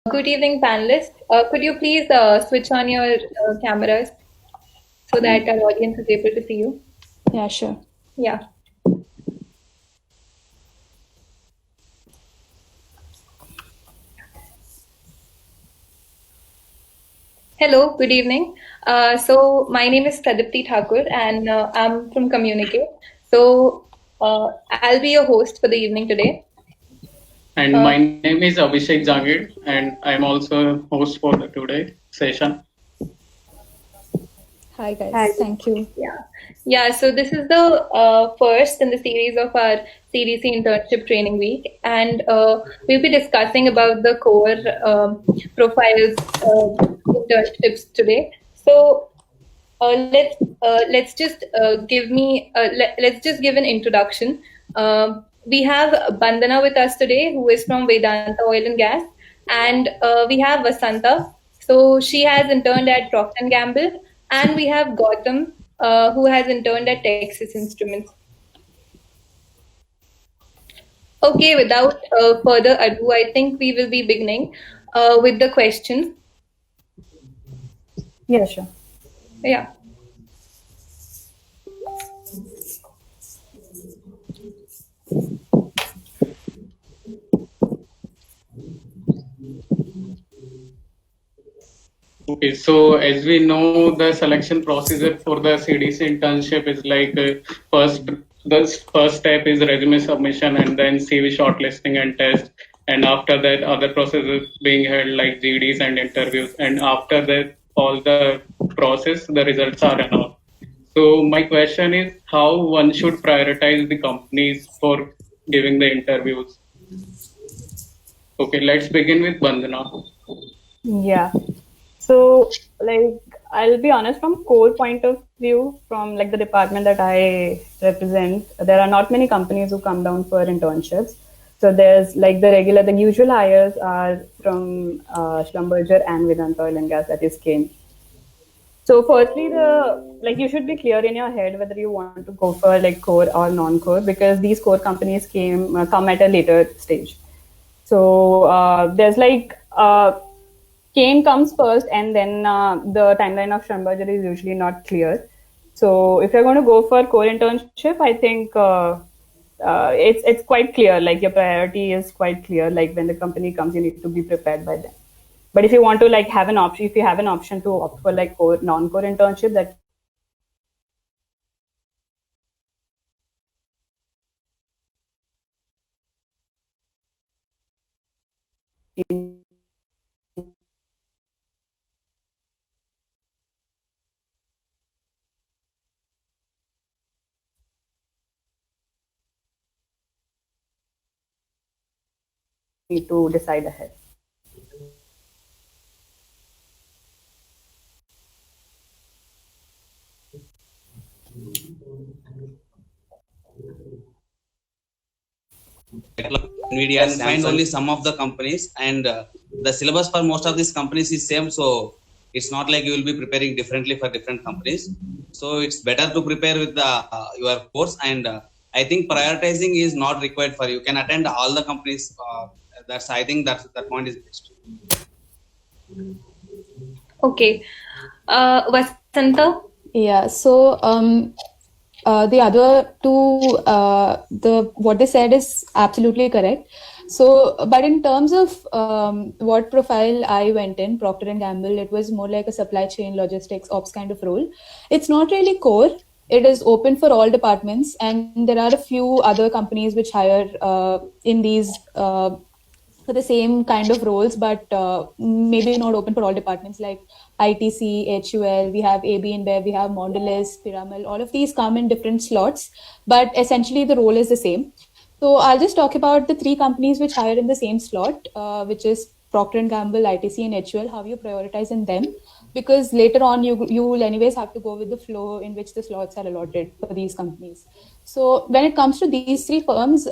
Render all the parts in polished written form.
Good evening, panelists. Could you please switch on your cameras so that our audience is able to see you? Yeah, sure. Yeah. Hello, good evening. So my name is Pradipti Thakur and I'm from Communicate. So I'll be your host for the evening today. And my name is Abhishek Jangid, and I'm also host for the today session. Hi guys, thank you. Yeah. So this is the first in the series of our CDC internship training week, and we'll be discussing about the core profiles internships today. So let's just let's just give an introduction. We have Bandana with us today, who is from Vedanta Oil and Gas, and we have Vasanta. So she has interned at Procter and Gamble, and we have Gautam, who has interned at Texas Instruments. Okay, without further ado, I think we will be beginning with the questions. Yeah, sure. Yeah. Okay, so as we know, the selection procedure for the CDC internship is like the first step is resume submission and then CV shortlisting and test. And after that, other processes being held like GDs and interviews. And after that, all the process, the results are announced. So my question is how one should prioritize the companies for giving the interviews. Okay, let's begin with Bandana. Yeah. So, like, I'll be honest, from core point of view, from like the department that I represent, there are not many companies who come down for internships. So there's like the usual hires are from Schlumberger and Vedanta Oil and Gas, that is Kane. So firstly, you should be clear in your head whether you want to go for like core or non-core, because these core companies come at a later stage. So there's Kane comes first, and then the timeline of Schlumberger is usually not clear. So if you're going to go for core internship, I think it's quite clear. Like your priority is quite clear. Like when the company comes, you need to be prepared by then. But if you want to like have an option, if you have an option to opt for like core non-core internship, that need to decide ahead. NVIDIA and find only some of the companies, and the syllabus for most of these companies is same, so it's not like you will be preparing differently for different companies. So it's better to prepare with the your course, and I think prioritizing is not required for you. You can attend all the companies. I think that point is best. Okay. Vasanta? Yeah, so the other two, what they said is absolutely correct. So, but in terms of what profile I went in, Procter and Gamble, it was more like a supply chain logistics ops kind of role. It's not really core. It is open for all departments, and there are a few other companies which hire in these for the same kind of roles, but maybe not open for all departments like ITC, HUL, we have AB InBev, we have Mondelez, Piramal, all of these come in different slots, but essentially the role is the same. So I'll just talk about the three companies which hire in the same slot, which is Procter & Gamble, ITC and HUL, how you prioritize in them, because later on you will anyways have to go with the flow in which the slots are allotted for these companies. So when it comes to these three firms,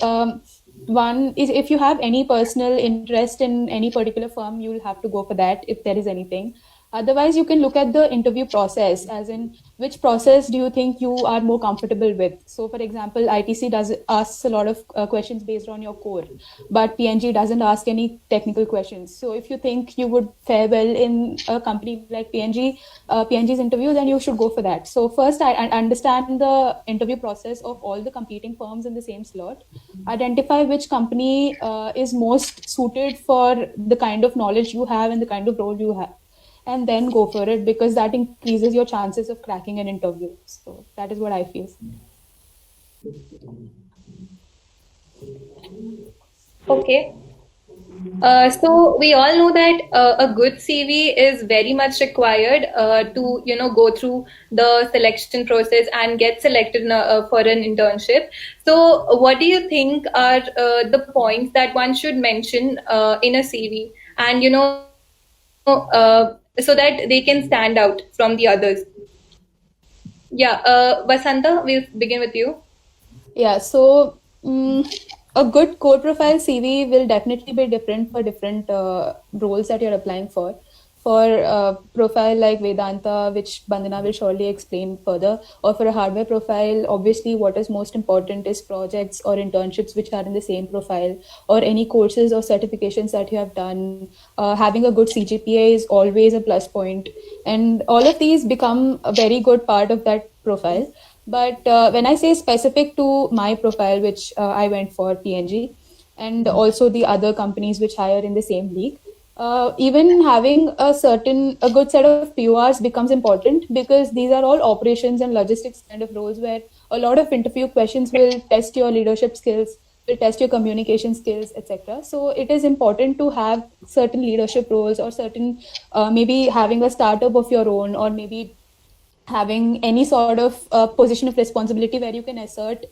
one is if you have any personal interest in any particular firm, you'll have to go for that if there is anything. Otherwise, you can look at the interview process, as in which process do you think you are more comfortable with. So, for example, ITC asks a lot of questions based on your core, but PNG doesn't ask any technical questions. So, if you think you would fare well in a company like PNG's interview, then you should go for that. So, first, I understand the interview process of all the competing firms in the same slot. Identify which company is most suited for the kind of knowledge you have and the kind of role you have, and then go for it, because that increases your chances of cracking an interview. So that is what I feel. Okay. So we all know that a good CV is very much required to go through the selection process and get selected for an internship. So what do you think are the points that one should mention in a CV, and so that they can stand out from the others? Yeah, Vasanta, we'll begin with you. Yeah, so a good core profile CV will definitely be different for different roles that you're applying for. For a profile like Vedanta, which Bandana will surely explain further, or for a hardware profile, obviously what is most important is projects or internships which are in the same profile, or any courses or certifications that you have done. Having a good CGPA is always a plus point, and all of these become a very good part of that profile. But when I say specific to my profile, which I went for PNG, and also the other companies which hire in the same league, even having a good set of PORs becomes important, because these are all operations and logistics kind of roles where a lot of interview questions will test your leadership skills, will test your communication skills, etc. So it is important to have certain leadership roles, or certain maybe having a startup of your own, or maybe having any sort of position of responsibility where you can assert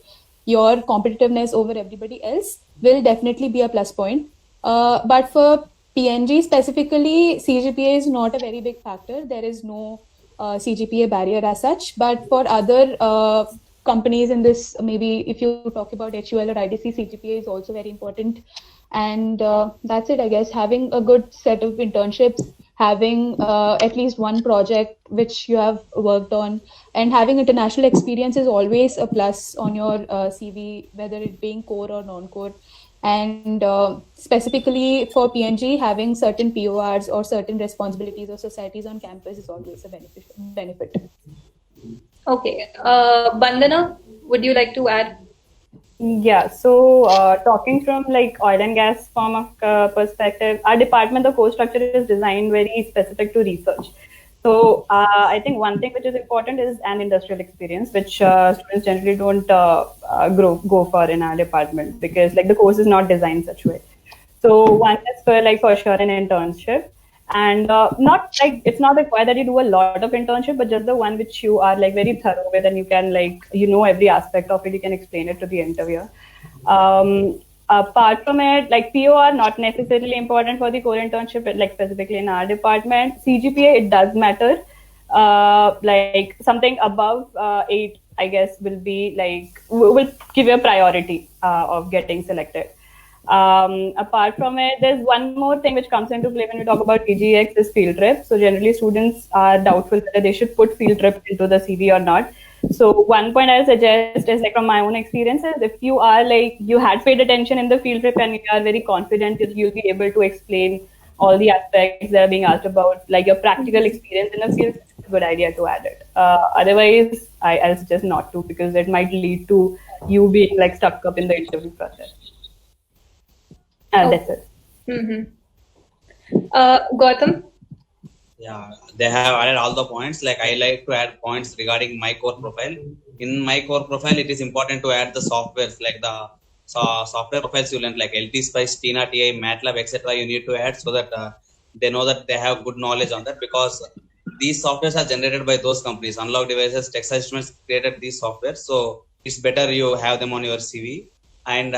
your competitiveness over everybody else will definitely be a plus point. But for PNG specifically, CGPA is not a very big factor. There is no CGPA barrier as such. But for other companies in this, maybe if you talk about HUL or IDC, CGPA is also very important. And that's it, I guess. Having a good set of internships, having at least one project which you have worked on, and having international experience is always a plus on your CV, whether it being core or non-core. And specifically for PNG, having certain PORs or certain responsibilities or societies on campus is always a benefit. Okay. Bandana, would you like to add? Yeah, so talking from like oil and gas firm of perspective, our department, the course structure is designed very specific to research. So I think one thing which is important is an industrial experience, which students generally don't go for in our department, because like the course is not designed such way. So one is for sure an internship, and not like it's not required that you do a lot of internship, but just the one which you are like very thorough with, and you can every aspect of it, you can explain it to the interviewer. Apart from it, like POR not necessarily important for the core internship, but like specifically in our department. CGPA, it does matter. Like something above 8, I guess, will give you a priority of getting selected. Apart from it, there's one more thing which comes into play when we talk about PGX is field trip. So generally students are doubtful whether they should put field trip into the CV or not. So one point I'll suggest is, like from my own experiences, if you are like, you had paid attention in the field trip and you are very confident that you'll be able to explain all the aspects that are being asked about, like your practical experience in a field, it's a good idea to add it. Otherwise, I'll suggest not to, because it might lead to you being like stuck up in the interview process. That's it. Mm-hmm. Gautam? Yeah, they have added all the points. Like I like to add points regarding my core profile. In my core profile, it is important to add the softwares, like the software profiles you learn, like LTSpice, Tina TI, MATLAB, etc. You need to add so that they know that they have good knowledge on that, because these softwares are generated by those companies. Unlock Devices, Texas Instruments created these softwares, so it's better you have them on your CV. And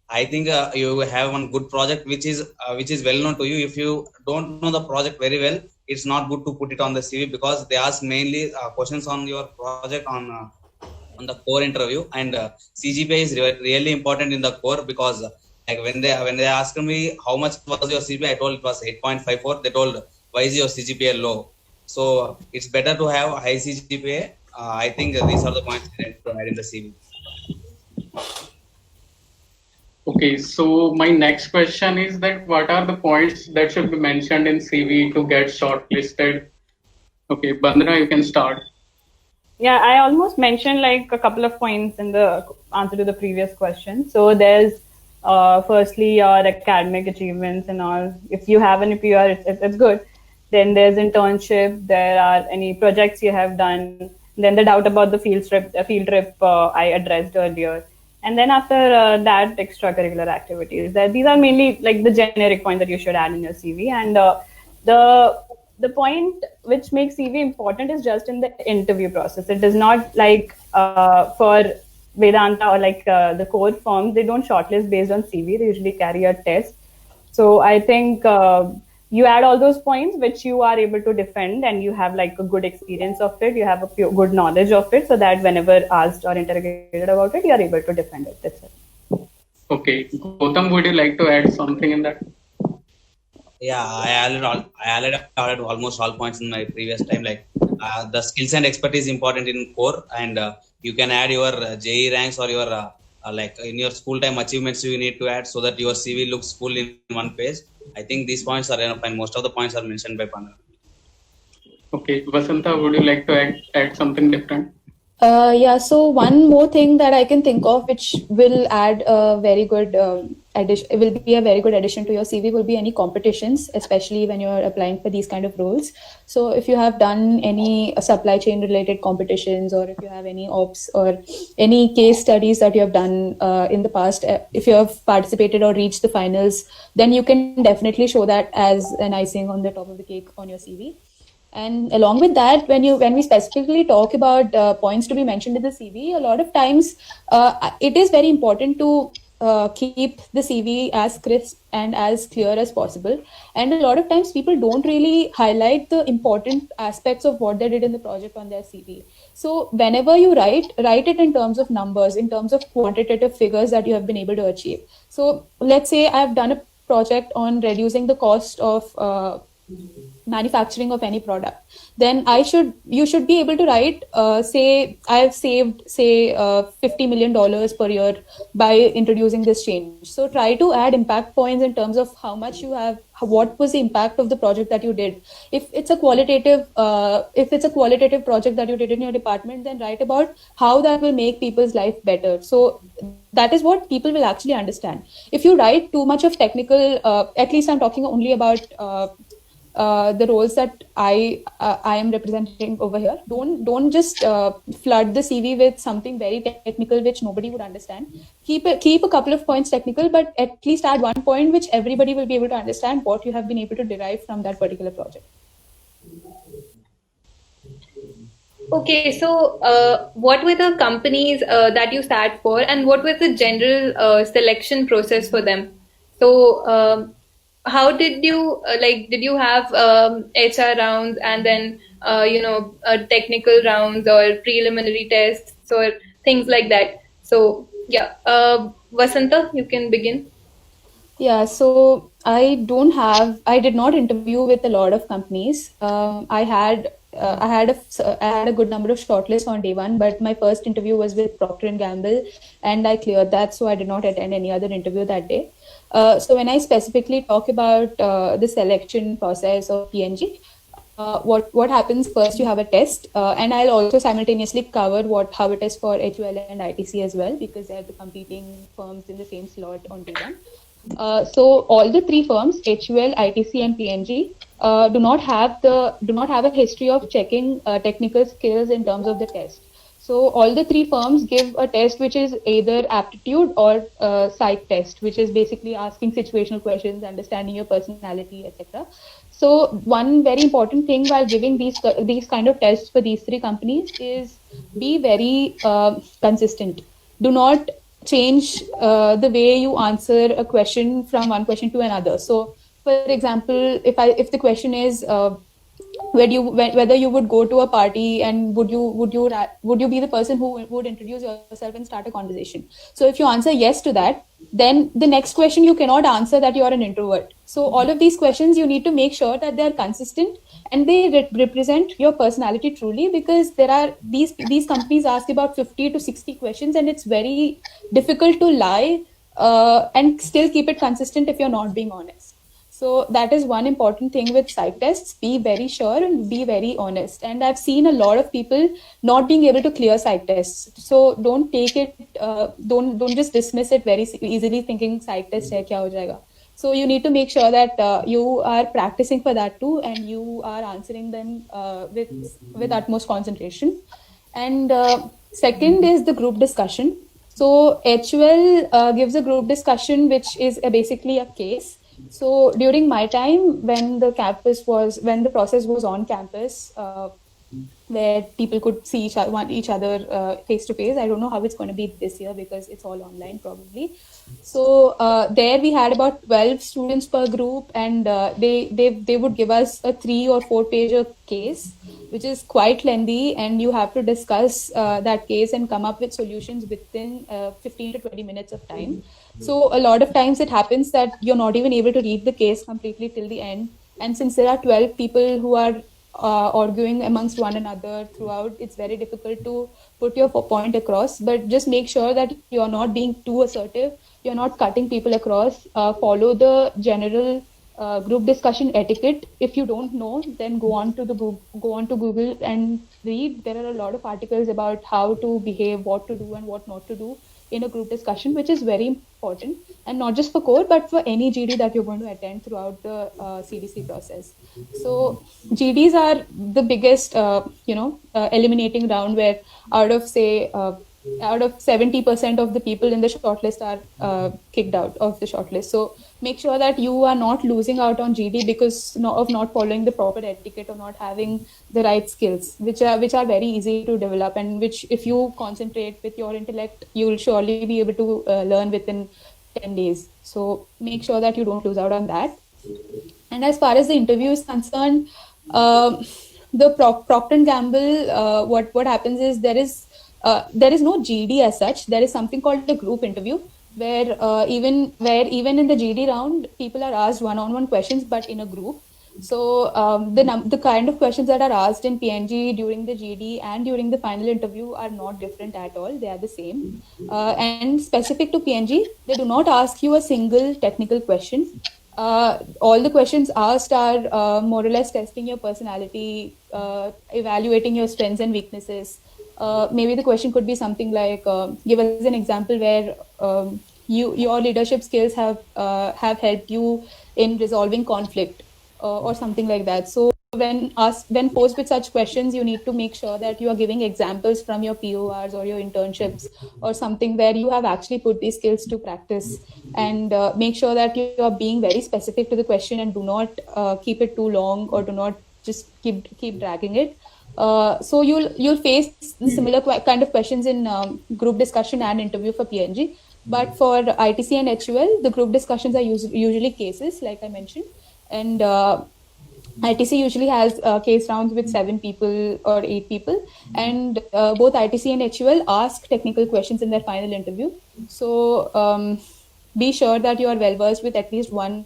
I think you have one good project which is well known to you. If you don't know the project very well, it's not good to put it on the CV, because they ask mainly questions on your project on the core interview. And CGPA is really important in the core, because like when they asked me how much was your CGPA, I told it was 8.54. They told, why is your CGPA low? So it's better to have high CGPA. I think these are the points needed to add in the CV. Okay, so my next question is that what are the points that should be mentioned in CV to get shortlisted? Okay, Bandana, you can start. Yeah, I almost mentioned like a couple of points in the answer to the previous question. So there's firstly your academic achievements and all. If you have any PR, it's good. Then there's internship. There are any projects you have done. Then the doubt about the field trip I addressed earlier. And then after that, extracurricular activities. These are mainly like the generic points that you should add in your CV. And the point which makes CV important is just in the interview process. It is not like for Vedanta or like the core firms, they don't shortlist based on CV. They usually carry a test. So I think you add all those points which you are able to defend, and you have like a good experience of it. You have a good knowledge of it, so that whenever asked or interrogated about it, you are able to defend it. That's it. Okay, Gautam, would you like to add something in that? Yeah, I added almost all points in my previous time. Like the skills and expertise important in core, and you can add your JE ranks or your like in your school time achievements you need to add so that your CV looks full in one page. I think these points are enough, and most of the points are mentioned by Pandana. Okay, Vasanta, would you like to add something different? Yeah, so one more thing that I can think of which will add a very good addition, it will be a very good addition to your CV, will be any competitions, especially when you're applying for these kind of roles. So if you have done any supply chain related competitions, or if you have any ops or any case studies that you have done in the past, if you have participated or reached the finals, then you can definitely show that as an icing on the top of the cake on your CV. And along with that, when we specifically talk about points to be mentioned in the CV, a lot of times it is very important to keep the CV as crisp and as clear as possible. And a lot of times people don't really highlight the important aspects of what they did in the project on their CV. So whenever you write it in terms of numbers, in terms of quantitative figures that you have been able to achieve. So let's say I've done a project on reducing the cost of manufacturing of any product, then you should be able to write say I've saved say $50 million per year by introducing this change. So try to add impact points in terms of how much you have, what was the impact of the project that you did. If it's a qualitative project that you did in your department, then write about how that will make people's life better. So that is what people will actually understand. If you write too much of technical, at least I'm talking only about the roles that I am representing over here. Don't just flood the CV with something very technical which nobody would understand. Keep a couple of points technical, but at least add one point which everybody will be able to understand what you have been able to derive from that particular project. Okay, so what were the companies that you sat for, and what was the general selection process for them? So how did you did you have HR rounds and then technical rounds or preliminary tests or things like that? So yeah, Vasanta, you can begin. Yeah, so I did not interview with a lot of companies. I had a good number of shortlists on day one, but my first interview was with Procter & Gamble, and I cleared that, so I did not attend any other interview that day. So when I specifically talk about the selection process of P&G, what happens first, you have a test, and I'll also simultaneously cover how it is for HUL and ITC as well, because they're the competing firms in the same slot on day one. So all the three firms, HUL, ITC, and P&G, do not have a history of checking technical skills in terms of the test. So all the three firms give a test which is either aptitude or psych test, which is basically asking situational questions, understanding your personality, etc. So one very important thing while giving these kind of tests for these three companies is be very consistent. Do not change the way you answer a question from one question to another. So, for example, if the question is whether you would go to a party and would you be the person who would introduce yourself and start a conversation. So if you answer yes to that, then the next question you cannot answer that you are an introvert. So all of these questions you need to make sure that they are consistent and they represent your personality truly, because there are these companies ask about 50 to 60 questions, and it's very difficult to lie and still keep it consistent if you're not being honest. So that is one important thing with psych tests. Be very sure and be very honest. And I've seen a lot of people not being able to clear psych tests. So don't take it, don't just dismiss it very easily thinking psych test hai, kya ho jayega. So you need to make sure that you are practicing for that too, and you are answering them with utmost concentration. And second is the group discussion. So HUL gives a group discussion, which is basically a case. So during my time, when the process was on campus, where people could see each other face to face. I don't know how it's going to be this year because it's all online probably. So there we had about 12 students per group, and they would give us a 3 or 4 pager case, which is quite lengthy, and you have to discuss that case and come up with solutions within 15 to 20 minutes of time. So a lot of times it happens that you're not even able to read the case completely till the end. And since there are 12 people who are arguing amongst one another throughout, it's very difficult to put your point across. But just make sure that you're not being too assertive, you're not cutting people across. Follow the general group discussion etiquette. If you don't know, then go on to Google and read. There are a lot of articles about how to behave, what to do and what not to do in a group discussion, which is very important, and not just for core, but for any GD that you're going to attend throughout the CDC process. So GDs are the biggest, eliminating round, where out of 70% of the people in the shortlist are kicked out of the shortlist. So make sure that you are not losing out on GD because of not following the proper etiquette or not having the right skills, which are very easy to develop, and which, if you concentrate with your intellect, you will surely be able to learn within 10 days. So make sure that you don't lose out on that. And as far as the interview is concerned, the Procter & Gamble, what happens is there is no GD as such. There is something called the group interview, where even in the GD round, people are asked one-on-one questions, but in a group. So the kind of questions that are asked in PNG during the GD and during the final interview are not different at all. They are the same. And specific to PNG, they do not ask you a single technical question. All the questions asked are more or less testing your personality, evaluating your strengths and weaknesses. Maybe the question could be something like, give us an example where your leadership skills have helped you in resolving conflict, or something like that. So when posed with such questions, you need to make sure that you are giving examples from your PORs or your internships or something where you have actually put these skills to practice, and make sure that you are being very specific to the question and do not keep it too long, or do not just keep dragging it. So you'll face similar kind of questions in group discussion and interview for PNG. But for ITC and HUL, the group discussions are usually cases, like I mentioned. And ITC usually has case rounds with 7 people or 8 people. And both ITC and HUL ask technical questions in their final interview. So be sure that you are well versed with at least one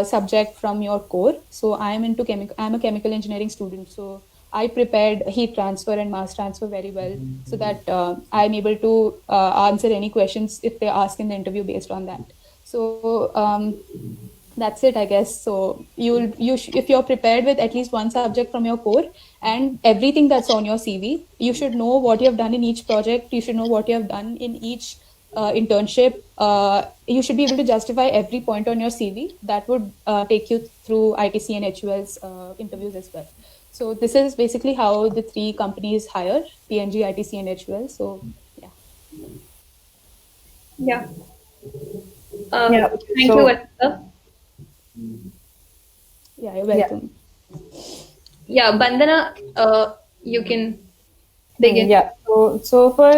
subject from your core. So I'm a chemical engineering student. So I prepared heat transfer and mass transfer very well, so that I'm able to answer any questions if they ask in the interview based on that. So that's it, I guess. So if you're prepared with at least one subject from your core and everything that's on your CV, you should know what you have done in each project. You should know what you have done in each internship. You should be able to justify every point on your CV. That would take you through ITC and HUL's interviews as well. So this is basically how the 3 companies hire: PNG, ITC, and HUL. So Yeah. Yeah, Thank so- you, Vasudha. yeah, you're welcome. Yeah, Bandana, you can begin. Yeah. So for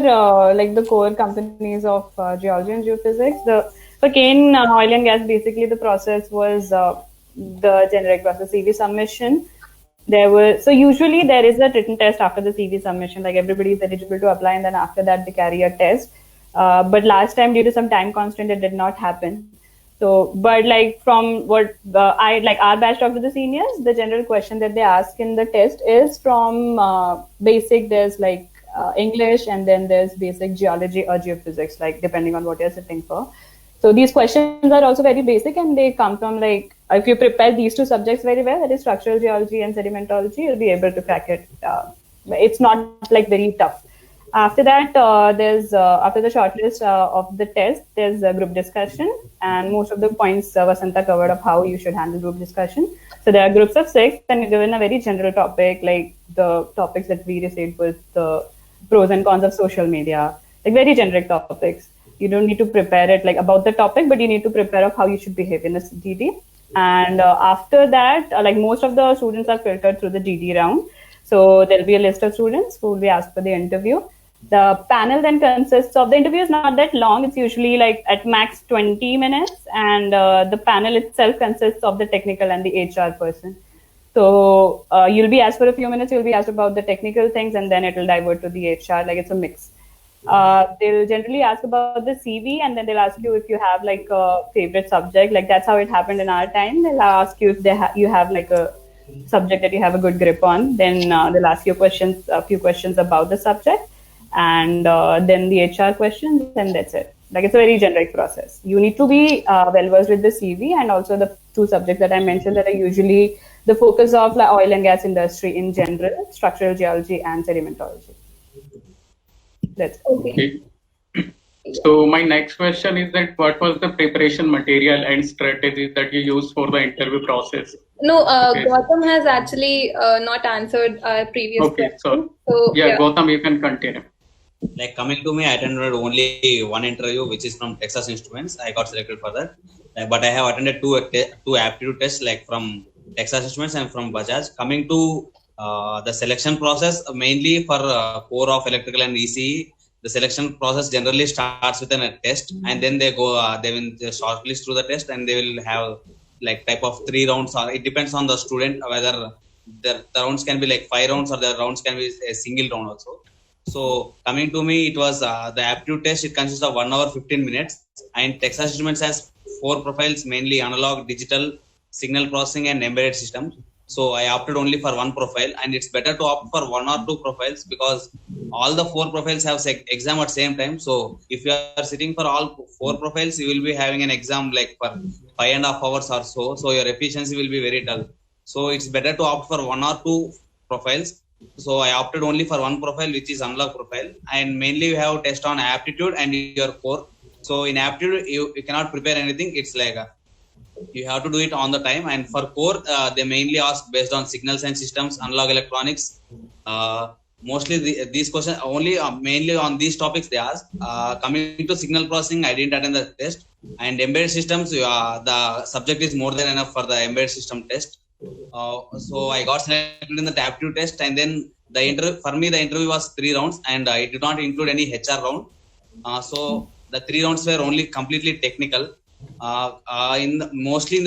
like the core companies of geology and geophysics, for Kane Oil and Gas, basically the process was the generic process, CV submission. Usually there is a written test after the CV submission, like everybody is eligible to apply, and then after that they carry a test. But last time, due to some time constraint, it did not happen. So, but like from what I like our batch talk to the seniors, the general question that they ask in the test is from basic. There's like English, and then there's basic geology or geophysics, like depending on what you're sitting for. So these questions are also very basic, and they come from like if you prepare these two subjects very well, that is structural geology and sedimentology, you'll be able to crack it. It's not like very tough. After that, there's after the shortlist of the test, there's a group discussion, and most of the points Vasanta covered of how you should handle group discussion. So there are groups of 6, and you're given a very general topic, like the topics that we received with the pros and cons of social media, like very generic topics. You don't need to prepare it like about the topic, but you need to prepare of how you should behave in a GD. And after that, like most of the students are filtered through the GD round. So there'll be a list of students who will be asked for the interview. The panel then consists of, the interview is not that long. It's usually like at max 20 minutes. And the panel itself consists of the technical and the HR person. So you'll be asked for a few minutes, you'll be asked about the technical things, and then it will divert to the HR, like it's a mix. They'll generally ask about the CV, and then they'll ask you if you have like a favorite subject. Like that's how it happened in our time. They'll ask you if you have like a subject that you have a good grip on. Then they'll ask you a few questions about the subject, and then the HR questions, and that's it. Like it's a very generic process. You need to be well versed with the CV, and also the 2 subjects that I mentioned that are usually the focus of like oil and gas industry in general: structural geology and sedimentology. That's Okay. So my next question is that what was the preparation material and strategies that you used for the interview process? No, Okay. Gautam has actually not answered our previous Okay, question. so yeah, Gautam, you can continue. Like coming to me, I attended only one interview, which is from Texas Instruments. I got selected for that, but I have attended two aptitude tests, like from Texas Instruments and from Bajaj. Coming to the selection process, mainly for core of electrical and ECE, the selection process generally starts with a test, and then they go, they will shortlist through the test, and they will have like type of 3 rounds. Or it depends on the student whether the rounds can be like 5 rounds or the rounds can be a single round also. So coming to me, it was the aptitude test. It consists of 1 hour 15 minutes, and Texas Instruments has 4 profiles, mainly analog, digital, signal processing, and embedded systems. So I opted only for 1 profile, and it's better to opt for 1 or 2 profiles because all the 4 profiles have exam at same time. So if you are sitting for all 4 profiles, you will be having an exam like for 5.5 hours or so. So your efficiency will be very dull. So it's better to opt for 1 or 2 profiles. So I opted only for 1 profile, which is analog profile, and mainly you have test on aptitude and your core. So in aptitude, you cannot prepare anything. It's like you have to do it on the time. And for core, they mainly ask based on signals and systems, analog electronics. Mostly these questions only mainly on these topics they ask. Coming to signal processing, I didn't attend the test. And embedded systems, the subject is more than enough for the embedded system test. So I got selected in the aptitude test, and then the interview was 3 rounds, and it did not include any HR round. So the 3 rounds were only completely technical. Mostly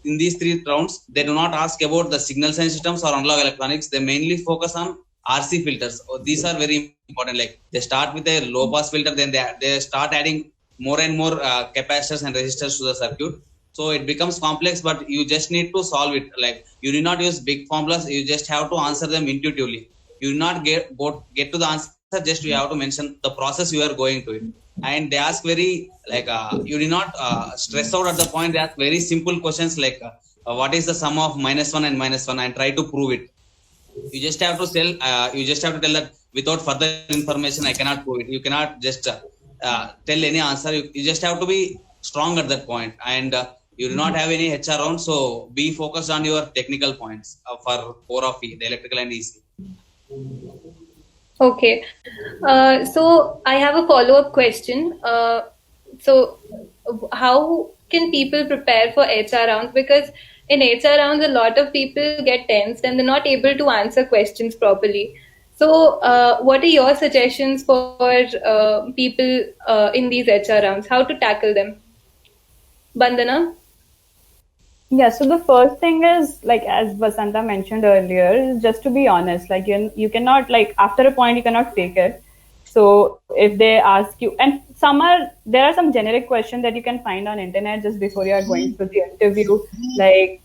in these 3 rounds, they do not ask about the signals and systems or analog electronics. They mainly focus on RC filters. These are very important. Like they start with a low pass filter, then they start adding more and more capacitors and resistors to the circuit. So it becomes complex, but you just need to solve it. Like you do not use big formulas. You just have to answer them intuitively. You do not get to the answer. Just you have to mention the process you are going to it. And they ask very like you do not stress out at the point. They ask very simple questions like what is the sum of -1 and -1, and try to prove it. You just have to tell. You just have to tell that without further information, I cannot prove it. You cannot just tell any answer. You just have to be strong at that point. And you do not have any HR round, so be focused on your technical points for core of the electrical and EC. Okay. So I have a follow-up question. So how can people prepare for HR rounds? Because in HR rounds, a lot of people get tensed and they're not able to answer questions properly. So what are your suggestions for people in these HR rounds? How to tackle them? Bandana? Yeah, so the first thing is, like as Vasanta mentioned earlier, is just to be honest. Like you cannot, like after a point you cannot fake it. So if they ask you, and there are some generic questions that you can find on internet just before you are going through the interview, like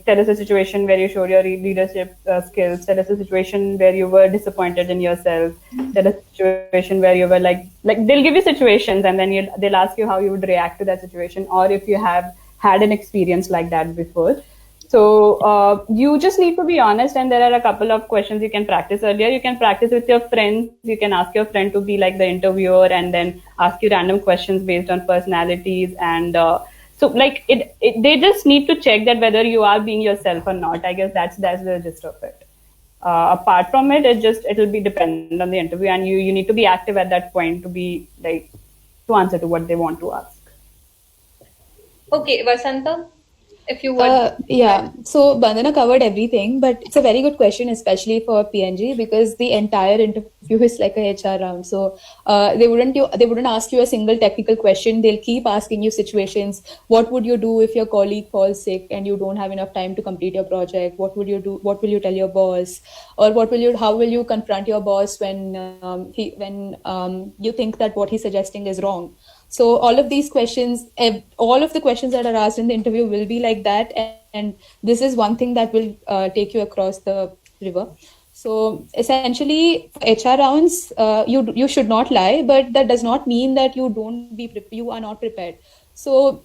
tell us a situation where you showed your leadership skills. Tell us a situation where you were disappointed in yourself. Tell us a situation where you were like they'll give you situations and then they'll ask you how you would react to that situation, or if you have had an experience like that before. So you just need to be honest, and there are a couple of questions you can practice earlier. You can practice with your friends. You can ask your friend to be like the interviewer and then ask you random questions based on personalities. And so like they just need to check that whether you are being yourself or not. I guess that's the gist of it. Apart from it, it'll be dependent on the interview, and you need to be active at that point to be like to answer to what they want to ask. Okay, Vasanta, if you would. Yeah, so Bandana covered everything, but it's a very good question, especially for PNG, because the entire interview is like a HR round. So they wouldn't ask you a single technical question. They'll keep asking you situations. What would you do if your colleague falls sick and you don't have enough time to complete your project? What would you do? What will you tell your boss? Or how will you confront your boss when you think that what he's suggesting is wrong? So all of these questions, all of the questions that are asked in the interview will be like that. And this is one thing that will take you across the river. So essentially, HR rounds, you should not lie, but that does not mean that you are not prepared. So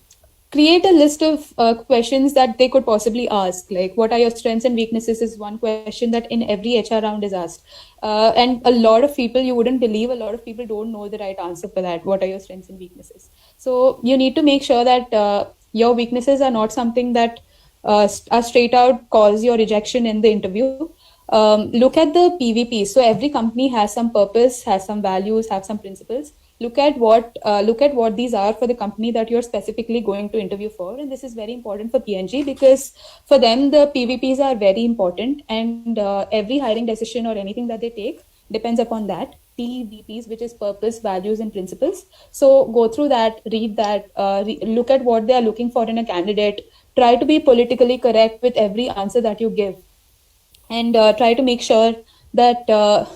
create a list of questions that they could possibly ask. Like, what are your strengths and weaknesses is one question that in every HR round is asked. And a lot of people, you wouldn't believe, a lot of people don't know the right answer for that. What are your strengths and weaknesses? So you need to make sure that your weaknesses are not something that are straight out cause your rejection in the interview. Look at the PVP. So every company has some purpose, has some values, have some principles. Look at what these are for the company that you're specifically going to interview for. And this is very important for PNG because for them, the PVPs are very important, and every hiring decision or anything that they take depends upon that. PVPs, which is purpose, values, and principles. So go through that, read that, look at what they are looking for in a candidate. Try to be politically correct with every answer that you give, and try to make sure that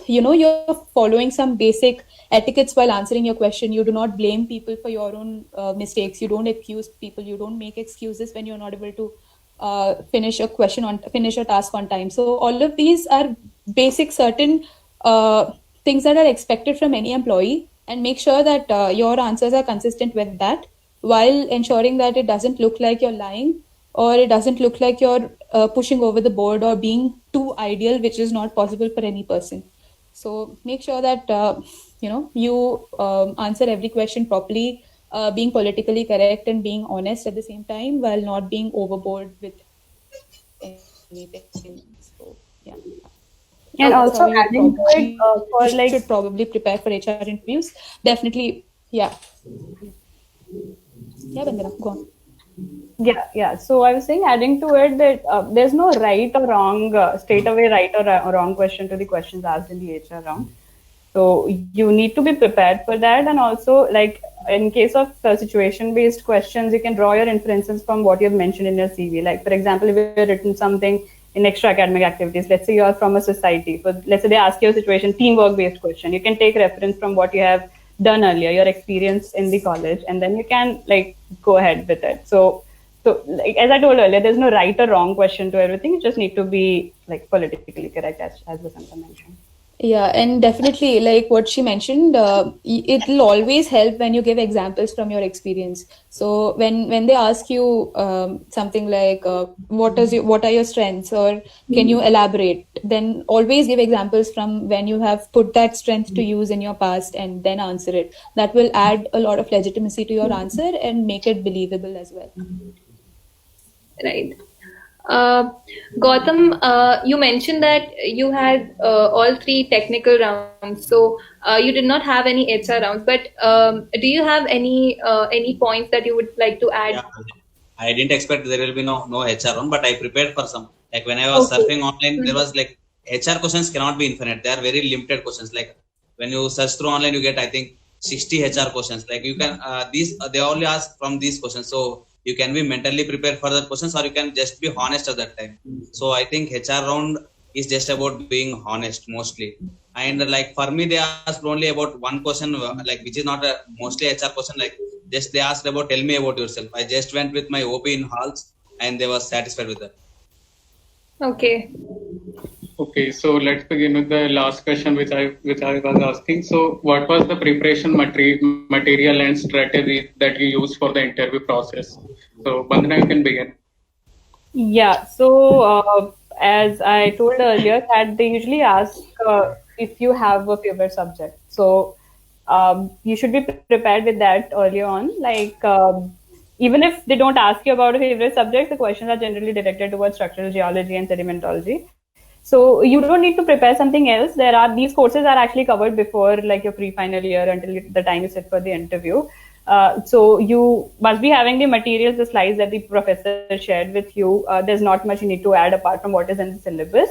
you're following some basic etiquettes while answering your question. You do not blame people for your own mistakes. You don't accuse people. You don't make excuses when you're not able to finish a task on time. So all of these are basic certain things that are expected from any employee, and make sure that your answers are consistent with that, while ensuring that it doesn't look like you're lying, or it doesn't look like you're pushing over the board or being too ideal, which is not possible for any person. So make sure that you answer every question properly, being politically correct and being honest at the same time, while not being overboard with anything. So yeah. And also adding to it, should probably prepare for HR interviews. Definitely, yeah. Yeah, Vandana, go on. Yeah. So I was saying, adding to it, that there's no right or wrong, straight away right or wrong question to the questions asked in the HR round. So you need to be prepared for that. And also, like in case of situation-based questions, you can draw your inferences from what you've mentioned in your CV. Like, for example, if you've written something in extra academic activities, let's say you're from a society, so let's say they ask you a situation, teamwork-based question, you can take reference from what you have done earlier, your experience in the college, and then you can like go ahead with it. So like, as I told earlier, there's no right or wrong question to everything. You just need to be like politically correct, as Vasanta mentioned. Yeah, and definitely, like what she mentioned, it will always help when you give examples from your experience. So when they ask you something like, what are your strengths, or can you elaborate, then always give examples from when you have put that strength to use in your past, and then answer it. That will add a lot of legitimacy to your answer and make it believable as well. Right. Gautam, you mentioned that you had all 3 technical rounds, so you did not have any HR rounds. But do you have any points that you would like to add? Yeah. I didn't expect there will be no HR round, but I prepared for some. Like when I was surfing online, there was like HR questions cannot be infinite. They are very limited questions. Like when you search through online, you get I think 60 HR questions. Like you can they only ask from these questions. So you can be mentally prepared for the questions, or you can just be honest at that time. So I think HR round is just about being honest mostly. And like for me, they asked only about one question, like which is not a mostly HR question. Like just they asked about tell me about yourself. I just went with my OP in halls, and they were satisfied with that. Okay. Okay, so let's begin with the last question which I was asking. So, what was the preparation material and strategy that you used for the interview process? So, Bandana, you can begin. Yeah, so as I told earlier, that they usually ask if you have a favorite subject. So you should be prepared with that early on. Like even if they don't ask you about a favorite subject, the questions are generally directed towards structural geology and sedimentology. So you don't need to prepare something else. These courses are actually covered before like your pre-final year until the time you sit for the interview. So you must be having the materials, the slides that the professor shared with you. There's not much you need to add apart from what is in the syllabus.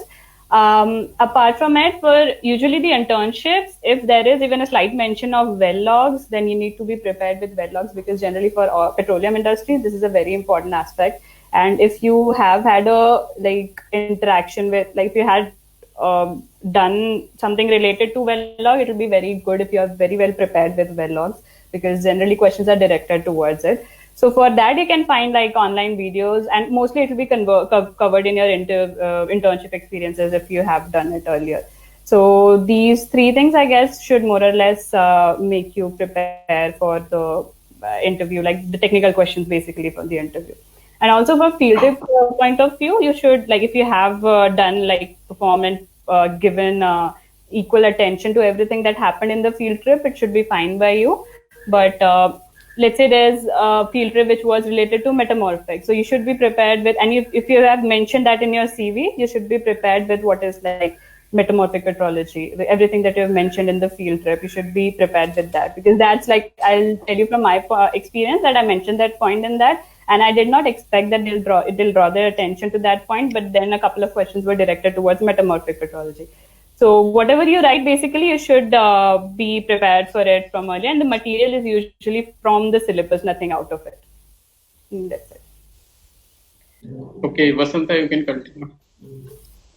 Apart from it, for usually the internships, if there is even a slight mention of well logs, then you need to be prepared with well logs, because generally for petroleum industry, this is a very important aspect. And if you have had a like interaction with, like if you had done something related to well log, it will be very good if you are very well prepared with well logs, because generally questions are directed towards it. So for that, you can find like online videos, and mostly it will be covered in your internship experiences if you have done it earlier. So these three things, I guess, should more or less make you prepare for the interview, like the technical questions basically for the interview. And also for field trip point of view, you should, like if you have done like perform and given equal attention to everything that happened in the field trip, it should be fine by you. But let's say there's a field trip which was related to metamorphic, so you should be prepared with, and if you have mentioned that in your CV, you should be prepared with what is like metamorphic petrology, everything that you have mentioned in the field trip. You should be prepared with that, because that's like, I'll tell you from my experience that I mentioned that point in that, and I did not expect that they'll draw their attention to that point, but then a couple of questions were directed towards metamorphic petrology. So whatever you write, basically, you should be prepared for it from early, and the material is usually from the syllabus, nothing out of it. That's it. Okay, Vasanta, you can continue.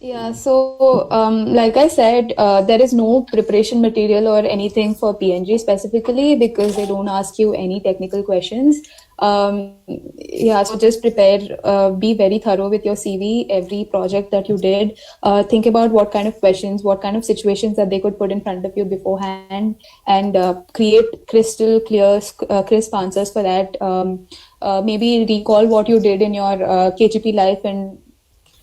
Yeah, so like I said, there is no preparation material or anything for PNG specifically, because they don't ask you any technical questions. Yeah, so just prepare, be very thorough with your CV, every project that you did. Think about what kind of questions, what kind of situations that they could put in front of you beforehand, and create crystal clear, crisp answers for that. Maybe recall what you did in your KGP life and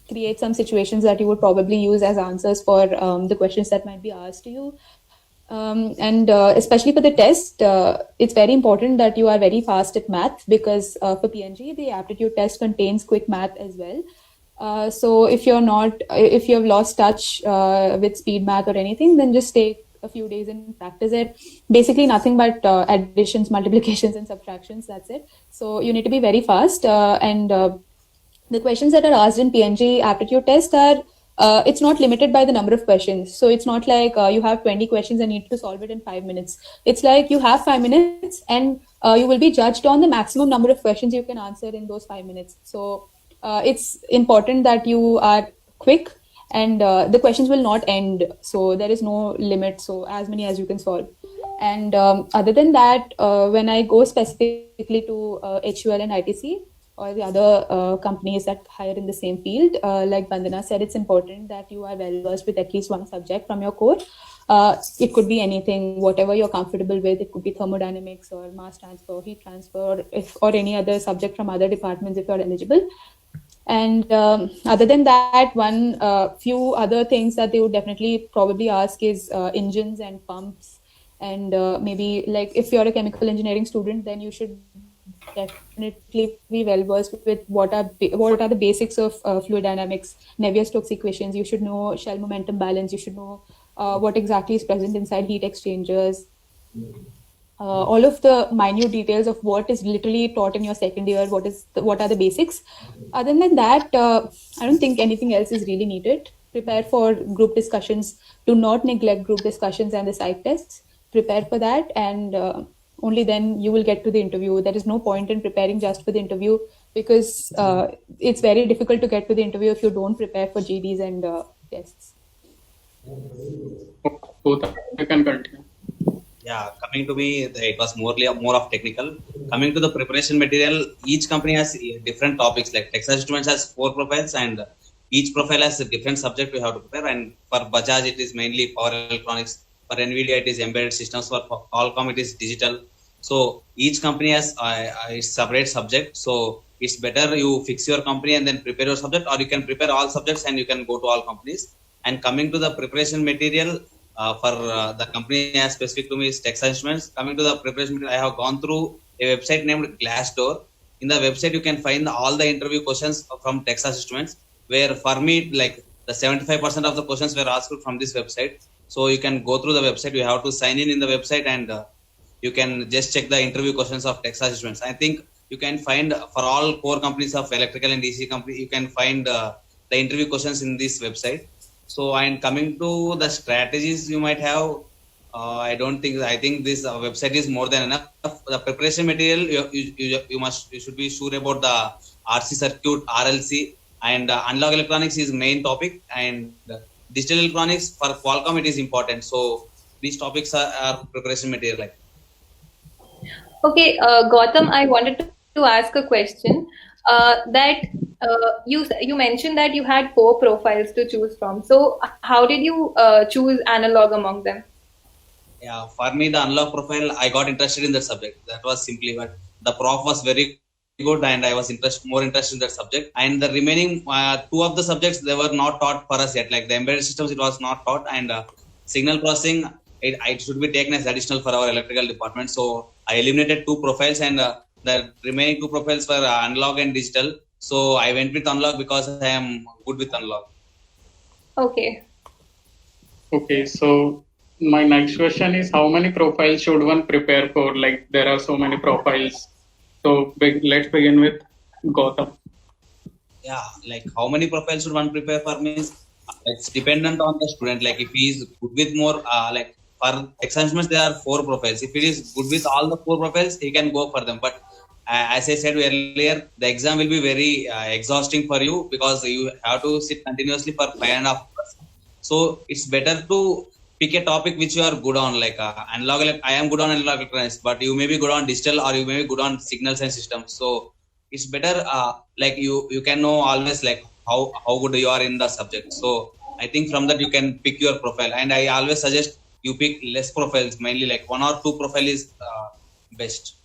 create some situations that you would probably use as answers for the questions that might be asked to you. And especially for the test, it's very important that you are very fast at math, because for PNG, the aptitude test contains quick math as well. So if you have lost touch with speed math or anything, then just take a few days and practice it. Basically nothing but additions, multiplications and subtractions, that's it. So you need to be very fast, and the questions that are asked in PNG aptitude test are, it's not limited by the number of questions. So it's not like you have 20 questions and need to solve it in 5 minutes. It's like you have 5 minutes and you will be judged on the maximum number of questions you can answer in those 5 minutes. So it's important that you are quick, and the questions will not end. So there is no limit. So as many as you can solve. And other than that, when I go specifically to HUL and ITC, or the other companies that hire in the same field, like Bandana said, it's important that you are well versed with at least one subject from your core. It could be anything, whatever you're comfortable with. It could be thermodynamics or mass transfer, heat transfer, or any other subject from other departments if you're eligible. And other than that, one few other things that they would definitely probably ask is engines and pumps. And maybe like if you're a chemical engineering student, then you should definitely be well versed with what are the basics of fluid dynamics, Navier-Stokes equations. You should know shell momentum balance. You should know what exactly is present inside heat exchangers. All of the minute details of what is literally taught in your second year. What are the basics? Other than that, I don't think anything else is really needed. Prepare for group discussions. Do not neglect group discussions and the site tests. Prepare for that, and only then you will get to the interview. There is no point in preparing just for the interview, because it's very difficult to get to the interview if you don't prepare for GDs and tests. Both you can continue. Yeah, coming to me, it was more of technical. Coming to the preparation material, each company has different topics. Like Texas Instruments has 4 profiles, and each profile has a different subject we have to prepare. And for Bajaj, it is mainly power electronics. For Nvidia, it is embedded systems. For Qualcomm, it is digital. So each company has a separate subject. So it's better you fix your company and then prepare your subject, or you can prepare all subjects and you can go to all companies. And coming to the preparation material, for the company as specific to me is Texas Instruments. Coming to the preparation material, I have gone through a website named Glassdoor. In the website, you can find all the interview questions from Texas Instruments, where for me, like the 75% of the questions were asked from this website. So you can go through the website. You have to sign in the website, and you can just check the interview questions of Texas Instruments. I think you can find for all core companies of electrical and DC company, you can find the interview questions in this website. So, and coming to the strategies you might have, I don't think, I think this website is more than enough. The preparation material, you should be sure about the RC circuit, RLC, and analog electronics is main topic, and digital electronics for Qualcomm, it is important. So these topics are preparation material. Like, Okay, Gautam, I wanted to ask a question. That you mentioned that you had 4 profiles to choose from. So how did you choose analog among them? yeah, for me, the analog profile, I got interested in that subject. That was simply what the prof was very good, and I was more interested in that subject. And the remaining 2 of the subjects, they were not taught for us yet. Like the embedded systems, it was not taught, and signal processing, it should be taken as additional for our electrical department. So I eliminated 2 profiles, and the remaining 2 profiles were analog and digital. So I went with analog because I am good with analog. Okay. Okay, so my next question is, how many profiles should one prepare for? Like there are so many profiles. So let's begin with Gautam. Yeah, like how many profiles should one prepare for means it's dependent on the student. Like if he is good with more, like for examinations there are 4 profiles. If he is good with all the 4 profiles, he can go for them. But as I said earlier, the exam will be very exhausting for you because you have to sit continuously for 5.5 hours. So it's better to pick a topic which you are good on. Like analog, I am good on analog electronics, but you may be good on digital, or you may be good on signals and systems. So it's better like you can know always like how good you are in the subject. So I think from that you can pick your profile, and I always suggest you pick less profiles, mainly like 1 or 2 profile is best.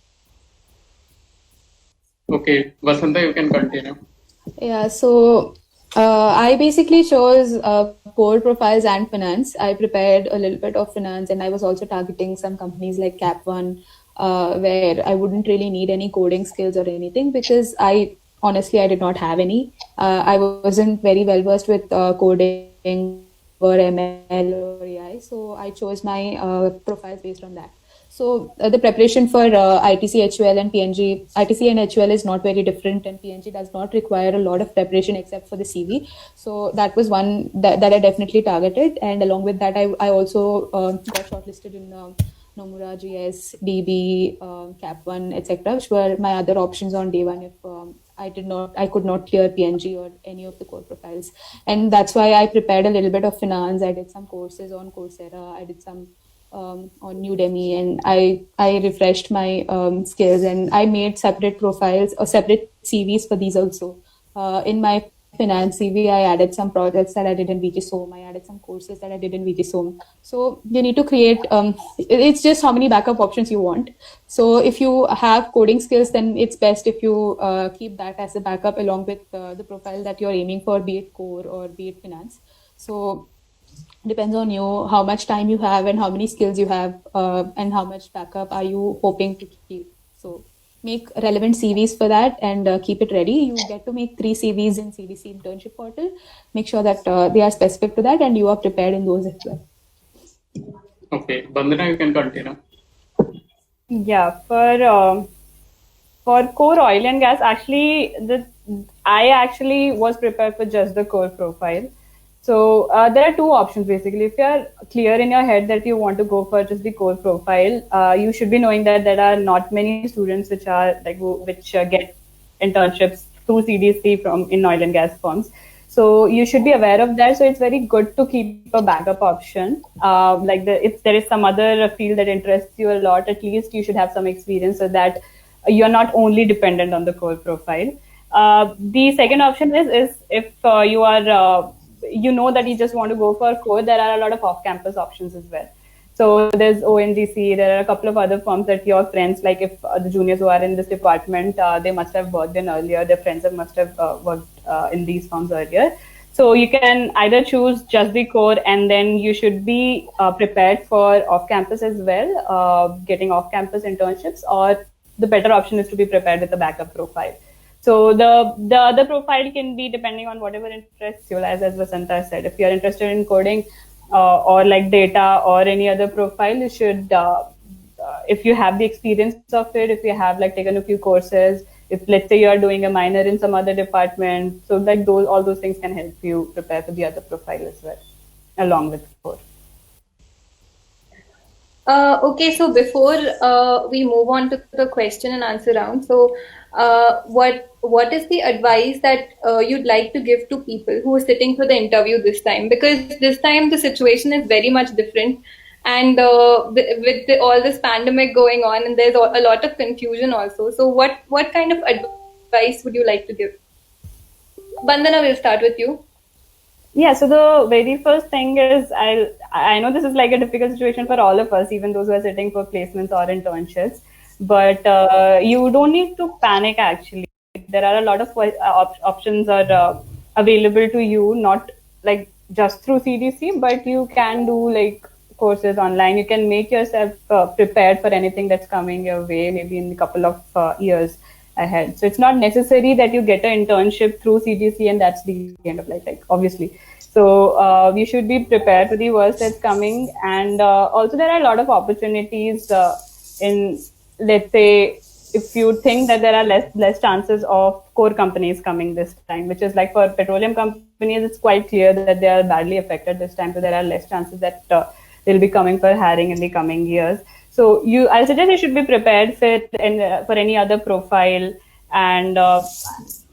Okay, Vasanta, you can continue. Yeah, so I basically chose core profiles and finance. I prepared a little bit of finance, and I was also targeting some companies like Cap One, where I wouldn't really need any coding skills or anything, because I did not have any. I wasn't very well versed with coding or ML or AI, so I chose my profiles based on that. So the preparation for ITC, HUL and PNG, ITC and HUL is not very different, and PNG does not require a lot of preparation except for the CV. So that was one that I definitely targeted. And along with that, I also got shortlisted in Nomura, GS, DB, Cap One, etc., which were my other options on day one if I could not clear PNG or any of the core profiles. And that's why I prepared a little bit of finance. I did some courses on Coursera. I did some on Udemy, and I refreshed my skills, and I made separate profiles or separate CVs for these also. In my finance CV, I added some projects that I did in VGSOM. I added some courses that I did in VGSOM. So you need to create, it's just how many backup options you want. So if you have coding skills, then it's best if you keep that as a backup along with the profile that you're aiming for, be it core or be it finance. So depends on you how much time you have and how many skills you have, and how much backup are you hoping to keep. So make relevant CVs for that, and keep it ready. You get to make 3 CVs in CDC internship portal. Make sure that they are specific to that and you are prepared in those as well. Okay, Bandana, you can continue. Yeah, for core oil and gas, actually, I actually was prepared for just the core profile. So there are 2 options basically. If you are clear in your head that you want to go for just the core profile, you should be knowing that there are not many students which are like which get internships through CDC in oil and gas firms. So you should be aware of that. So it's very good to keep a backup option. If there is some other field that interests you a lot, at least you should have some experience so that you're not only dependent on the core profile. The second option is if you are you know that you just want to go for core, there are a lot of off-campus options as well. So there's ONGC, there are a couple of other firms that your friends, like if the juniors who are in this department, they must have worked in earlier, their friends must have worked in these firms earlier. So you can either choose just the core, and then you should be prepared for off-campus as well, getting off-campus internships, or the better option is to be prepared with a backup profile. So the other profile can be depending on whatever interests you, as Vasanta said. If you're interested in coding or like data or any other profile, you should, if you have the experience of it, if you have like taken a few courses, if let's say you're doing a minor in some other department, so like all those things can help you prepare for the other profile as well, along with core. Okay, so before we move on to the question and answer round, so what is the advice that you'd like to give to people who are sitting for the interview this time? Because this time the situation is very much different, and with all this pandemic going on, and there's a lot of confusion also. So what kind of advice would you like to give? Bandana, we'll start with you. Yeah, so the very first thing is I know this is like a difficult situation for all of us, even those who are sitting for placements or internships, but you don't need to panic actually. There are a lot of options are available to you, not like just through CDC, but you can do like courses online. You can make yourself prepared for anything that's coming your way, maybe in a couple of years ahead. So it's not necessary that you get an internship through CGC and that's the end of life, like obviously. So you should be prepared for the worst that's coming. And also there are a lot of opportunities in, let's say, if you think that there are less chances of core companies coming this time, which is like for petroleum companies, it's quite clear that they are badly affected this time. So there are less chances that they'll be coming for hiring in the coming years. So I suggest you should be prepared for any other profile. And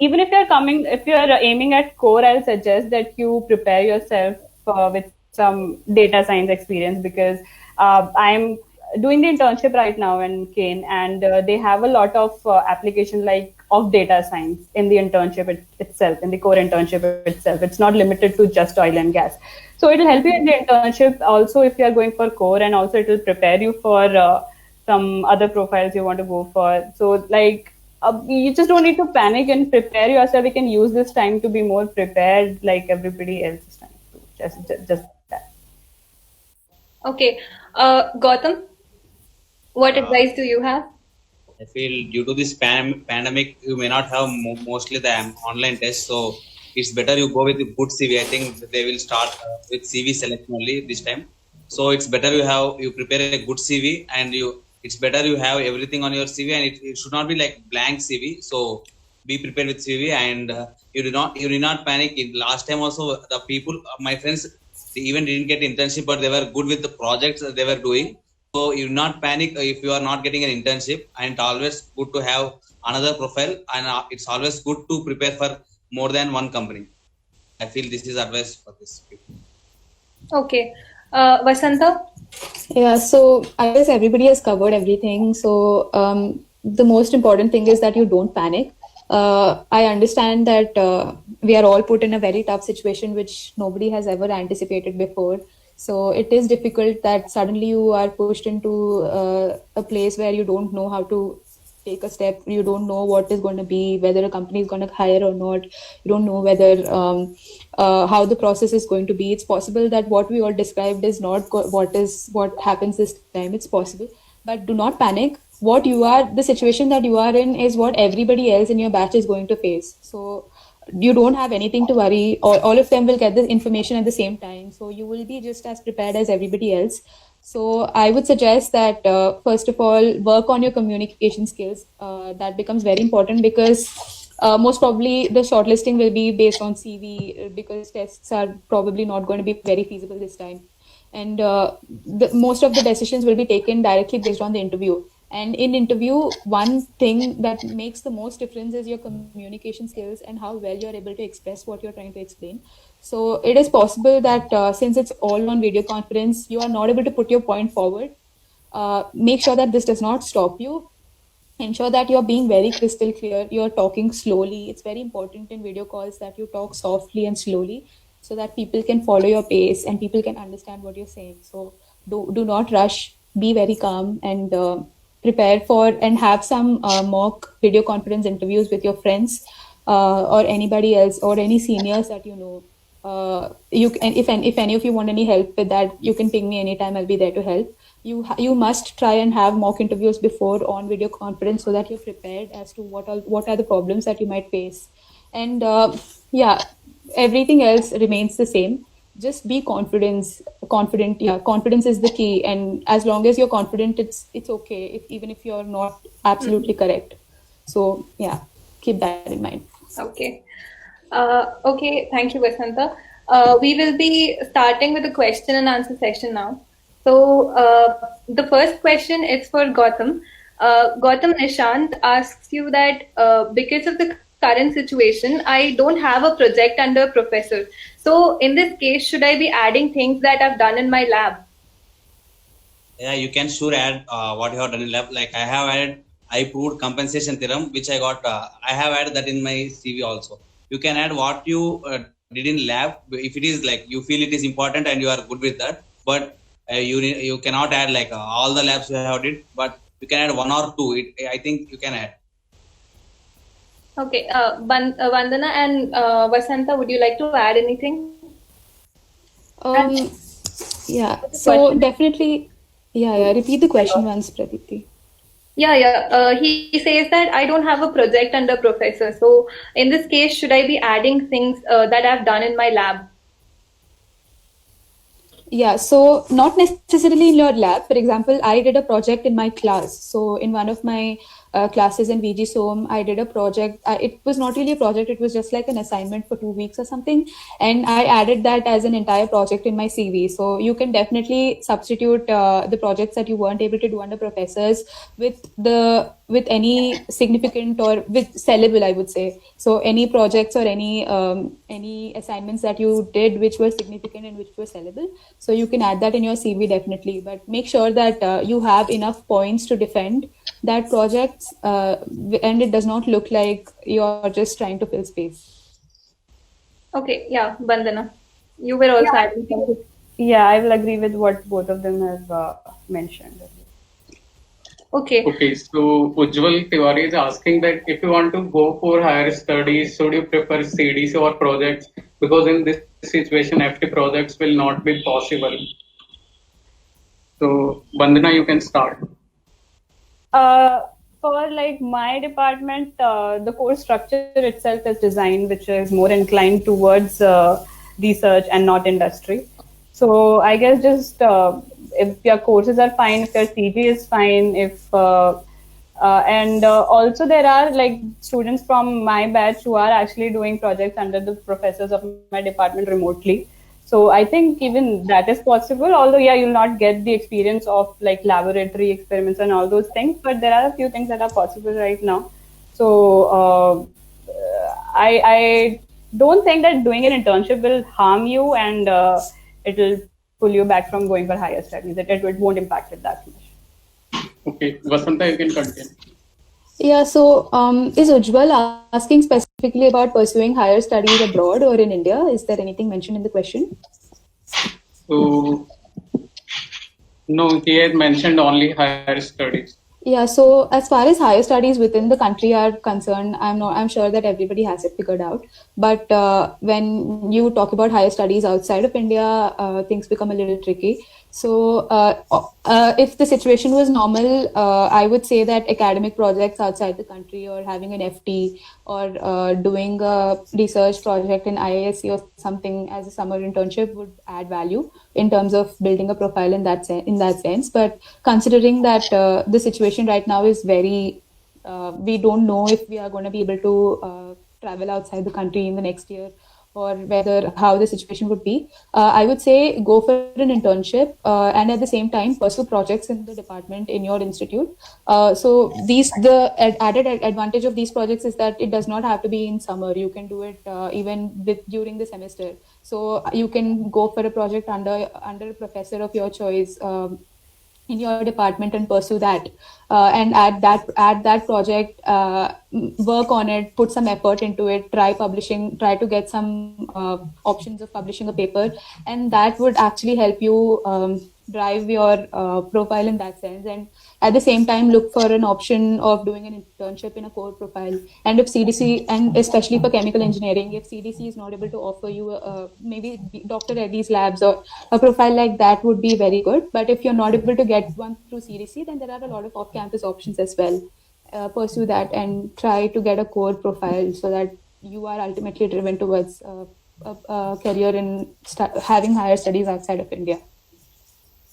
even if you're aiming at core, I'll suggest that you prepare yourself with some data science experience, because I'm doing the internship right now in Kane, and they have a lot of application like of data science in the internship itself, in the core internship itself. It's not limited to just oil and gas. So it will help you in the internship also if you are going for core, and also it will prepare you for some other profiles you want to go for. So like you just don't need to panic and prepare yourself. You can use this time to be more prepared like everybody else's time. Just that. Okay, Gautam, what advice do you have? I feel due to this pandemic, you may not have mostly the online test. So it's better you go with a good CV. I think they will start with CV selection only this time. So it's better you prepare a good CV, and it's better you have everything on your CV, and it should not be like blank CV. So be prepared with CV, and you do not panic. In last time also, the people, my friends, they even didn't get internship, but they were good with the projects that they were doing. So you not panic if you are not getting an internship, and it's always good to have another profile, and it's always good to prepare for more than one company. I feel this is advice for this people. Okay, Vasanta. Yeah, so I guess everybody has covered everything. So the most important thing is that you don't panic. I understand that we are all put in a very tough situation, which nobody has ever anticipated before. So it is difficult that suddenly you are pushed into a place where you don't know how to take a step. You don't know what is going to be, whether a company is going to hire or not. You don't know whether how the process is going to be. It's possible that what we all described is not what happens this time. It's possible, but do not panic. The situation that you are in is what everybody else in your batch is going to face. So you don't have anything to worry. All of them will get the information at the same time. So you will be just as prepared as everybody else. So I would suggest that first of all, work on your communication skills. That becomes very important, because most probably the shortlisting will be based on CV, because tests are probably not going to be very feasible this time. And most of the decisions will be taken directly based on the interview. And in interview, one thing that makes the most difference is your communication skills and how well you're able to express what you're trying to explain. So it is possible that since it's all on video conference, you are not able to put your point forward. Make sure that this does not stop you. Ensure that you're being very crystal clear, you're talking slowly. It's very important in video calls that you talk softly and slowly so that people can follow your pace and people can understand what you're saying. So do not rush, be very calm, and prepare for and have some mock video conference interviews with your friends or anybody else or any seniors that you know. And if any of you want any help with that, you can ping me anytime. I'll be there to help. You must try and have mock interviews before on video conference so that you're prepared as to what are the problems that you might face. And everything else remains the same. Just be confident. Yeah, confidence is the key. And as long as you're confident, it's okay. Even if you're not absolutely correct. So yeah, keep that in mind. Okay. Okay, thank you, Vasanta. We will be starting with the question and answer session now. So the first question is for Gautam. Gautam, Nishant asks you that because of the current situation, I don't have a project under professor. So in this case, should I be adding things that I've done in my lab? Yeah, you can sure add what you have done in lab. Like I have added, I proved compensation theorem, which I got. I have added that in my CV also. You can add what you did in lab if it is like you feel it is important and you are good with that. But you cannot add like all the labs you have did, but you can add one or two. I think you can add. Okay, Vandana and Vasanta, would you like to add anything? Yeah. So definitely, yeah. Repeat the question once, Pradipti. Yeah. He says that I don't have a project under professor. So in this case, should I be adding things that I've done in my lab? Yeah, so not necessarily in your lab. For example, I did a project in my class. So in one of my classes in VG SOM, I did a project. It was not really a project. It was just like an assignment for 2 weeks or something. And I added that as an entire project in my CV. So you can definitely substitute the projects that you weren't able to do under professors with any significant or with sellable, I would say. So any projects or any assignments that you did which were significant and which were sellable. So you can add that in your CV definitely, but make sure that you have enough points to defend that project and it does not look like you're just trying to fill space. Okay, yeah, Vandana, you were also adding something. Yeah, I will agree with what both of them have mentioned. Okay, so Ujjwal Tiwari is asking that if you want to go for higher studies, should you prefer CDC or projects? Because in this situation, FT projects will not be possible. So, Vandana, you can start. For like my department, the course structure itself is designed, which is more inclined towards research and not industry. So I guess just if your courses are fine, if your CG is fine, and also there are like students from my batch who are actually doing projects under the professors of my department remotely. So I think even that is possible, although yeah, you'll not get the experience of like laboratory experiments and all those things, but there are a few things that are possible right now. So I don't think that doing an internship will harm you and it will pull you back from going for higher studies. It won't impact it that much. Okay, Vasanta, you can continue. Yeah, so is Ujjwal asking specifically about pursuing higher studies abroad or in India? Is there anything mentioned in the question? So, no, he had mentioned only higher studies. Yeah, so as far as higher studies within the country are concerned, I'm sure that everybody has it figured out. But when you talk about higher studies outside of India, things become a little tricky. So if the situation was normal, I would say that academic projects outside the country or having an FT or doing a research project in IISc or something as a summer internship would add value in terms of building a profile in that sense. But considering that the situation right now is very, we don't know if we are going to be able to travel outside the country in the next year or whether how the situation would be, I would say go for an internship and at the same time pursue projects in the department in your institute. So added advantage of these projects is that it does not have to be in summer. You can do it even during the semester. So you can go for a project under a professor of your choice in your department and pursue that, and add that project, work on it, put some effort into it, try to get some options of publishing a paper, and that would actually help you drive your profile in that sense. And at the same time look for an option of doing an internship in a core profile. And if CDC, and especially for chemical engineering, if CDC is not able to offer you maybe Dr. Reddy's labs or a profile like that would be very good. But if you're not able to get one through CDC, then there are a lot of off-campus options as well. Pursue that and try to get a core profile so that you are ultimately driven towards a career in having higher studies outside of India.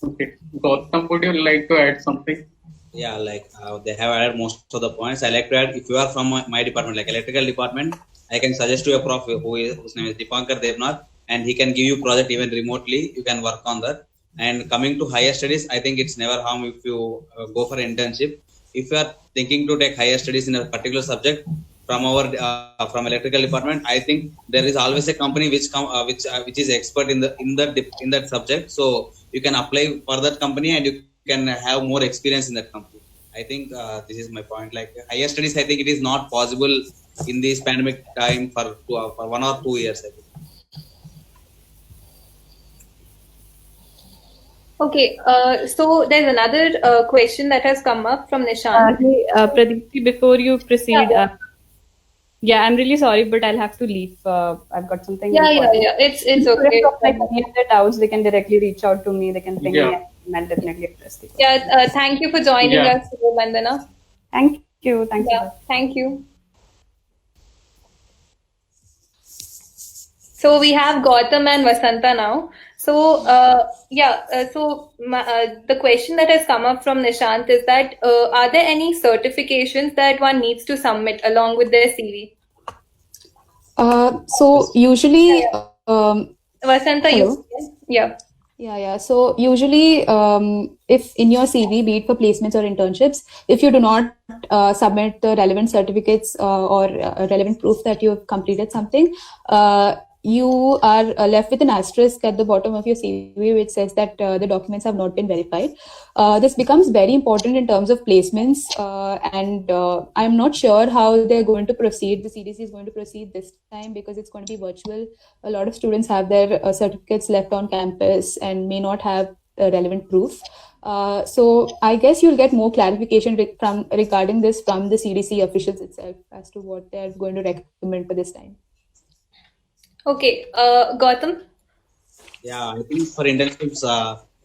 Okay. Gautam, would you like to add something? Yeah, like they have added most of the points. I like to add, if you are from my department, like electrical department, I can suggest to a prof whose name is Dipankar Devnath, and he can give you project even remotely. You can work on that. And coming to higher studies, I think it's never harm if you go for internship. If you are thinking to take higher studies in a particular subject from our from electrical department, I think there is always a company which is expert in that subject. So you can apply for that company and you can have more experience in that company. I think this is my point. Like higher studies, I think it is not possible in this pandemic time for 1 or 2 years, I think. Okay, so there's another question that has come up from Nishant. Hey, Pradeep, before you proceed, yeah, I'm really sorry, but I'll have to leave. I've got something. Yeah. It's okay. Like any of their doubts, they can directly reach out to me. They can ping me, and I'll definitely address the question. Yeah, thank you for joining us today, Vandana. Thank you. Thank you. Yeah, thank you. So we have Gautam and Vasanta now. So the question that has come up from Nishant is that are there any certifications that one needs to submit along with their CV? So usually, Vasanta, hello? Yeah. Yeah. So usually, if in your CV, be it for placements or internships, if you do not submit the relevant certificates or relevant proof that you have completed something, you are left with an asterisk at the bottom of your CV which says that the documents have not been verified. This becomes very important in terms of placements, and I'm not sure how they're going to proceed. The CDC is going to proceed this time because it's going to be virtual. A lot of students have their certificates left on campus and may not have relevant proof. So I guess you'll get more clarification regarding this from the CDC officials itself as to what they're going to recommend for this time. Okay, Gautam? Yeah, I think for internships,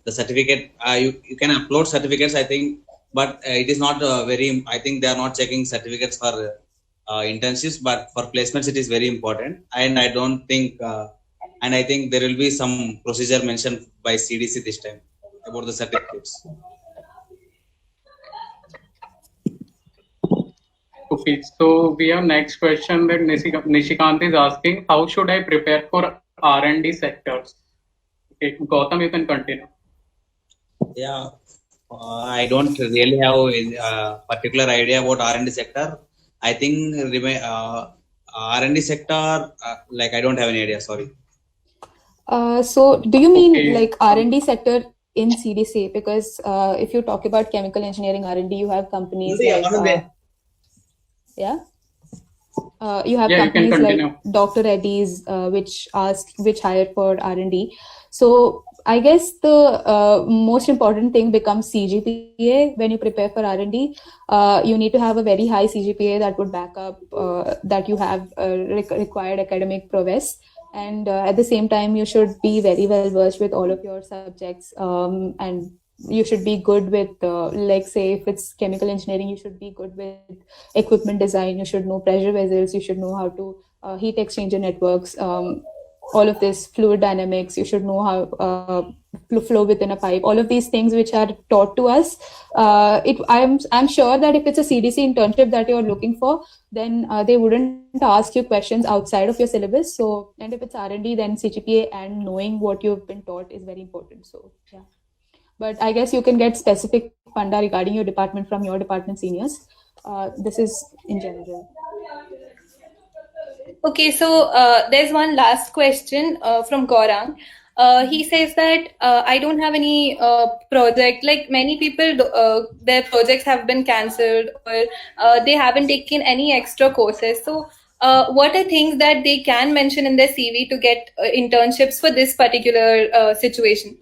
the certificate, you can upload certificates, I think, but it is not I think they are not checking certificates for internships, but for placements, it is very important. And I don't think, and I think there will be some procedure mentioned by CDC this time about the certificates. Okay, so we have next question that Nishikant is asking, how should I prepare for R&D sectors? Okay, Gautam, you can continue. Yeah, I don't really have a particular idea about R&D sector. I think R&D sector, like I don't have any idea, sorry. So do you mean like R&D sector in CDC? Because if you talk about chemical engineering R&D, you have companies like... you have companies like Dr. Reddy's, which hire for R&D. So I guess the most important thing becomes CGPA when you prepare for R&D. You need to have a very high CGPA that would back up that you have required academic prowess. And at the same time, you should be very well versed with all of your subjects, and you should be good with, like say, if it's chemical engineering, you should be good with equipment design. You should know pressure vessels. You should know how to heat exchanger networks. all of this fluid dynamics. You should know how flow within a pipe. All of these things which are taught to us. I'm sure that if it's a CDC internship that you're looking for, then they wouldn't ask you questions outside of your syllabus. So, and if it's R&D, then CGPA and knowing what you've been taught is very important. So, yeah. But I guess you can get specific funda regarding your department from your department seniors. This is in general. Okay, so there's one last question from Gaurang. He says that I don't have any project. Like many people, their projects have been cancelled or they haven't taken any extra courses. So, what are things that they can mention in their CV to get internships for this particular situation?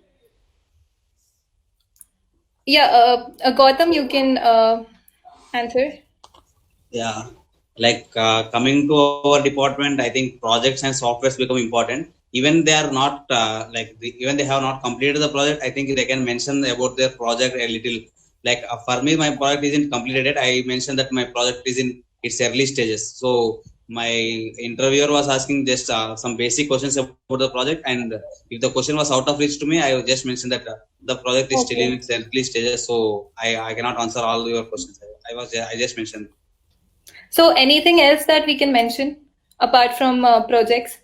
Yeah, Gautam, you can answer. Yeah, like coming to our department, I think projects and softwares become important. Even they are not even they have not completed the project, I think they can mention about their project a little. Like for me, my project isn't completed yet. I mentioned that my project is in its early stages. So my interviewer was asking just some basic questions about the project, and if the question was out of reach to me, I just mentioned that the project is still in its early stages. So I cannot answer all your questions. I just mentioned. So anything else that we can mention apart from projects?